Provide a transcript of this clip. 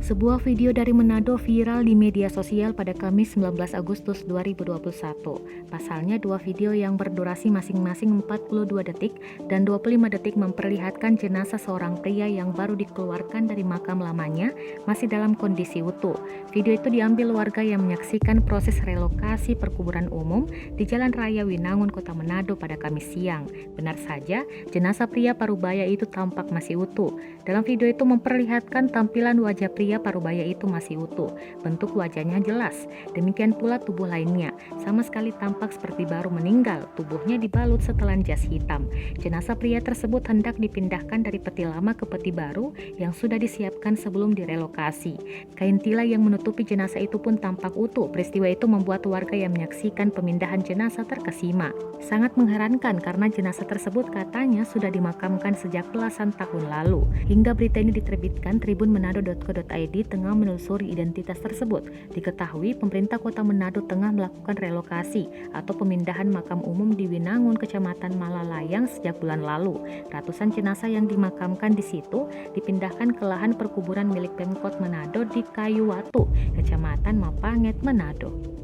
Sebuah video dari Manado viral di media sosial pada Kamis 19 Agustus 2021. Pasalnya, dua video yang berdurasi masing-masing 42 detik dan 25 detik memperlihatkan jenazah seorang pria yang baru dikeluarkan dari makam lamanya masih dalam kondisi utuh. Video itu diambil warga yang menyaksikan proses relokasi perkuburan umum di Jalan Raya Winangun, Kota Manado pada Kamis siang. Benar saja, jenazah pria parubaya itu tampak masih utuh. Dalam video itu memperlihatkan tampilan wajah pria parubaya itu masih utuh. Bentuk wajahnya jelas. Demikian pula tubuh lainnya. Sama sekali tampak seperti baru meninggal. Tubuhnya dibalut setelan jas hitam. Jenazah pria tersebut hendak dipindahkan dari peti lama ke peti baru yang sudah disiapkan sebelum direlokasi. Kain tilai yang menutupi jenazah itu pun tampak utuh. Peristiwa itu membuat warga yang menyaksikan pemindahan jenazah terkesima. Sangat mengherankan karena jenazah tersebut katanya sudah dimakamkan sejak belasan tahun lalu. Hingga berita ini diterbitkan, tribunmanado.co.id tengah menelusuri identitas tersebut. Diketahui pemerintah Kota Manado tengah melakukan relokasi atau pemindahan makam umum di Winangun, Kecamatan Malalayang sejak bulan lalu. Ratusan jenazah yang dimakamkan di situ dipindahkan ke lahan perkuburan milik Pemkot Manado di Kayu Watu, Kecamatan Mapanget, Manado.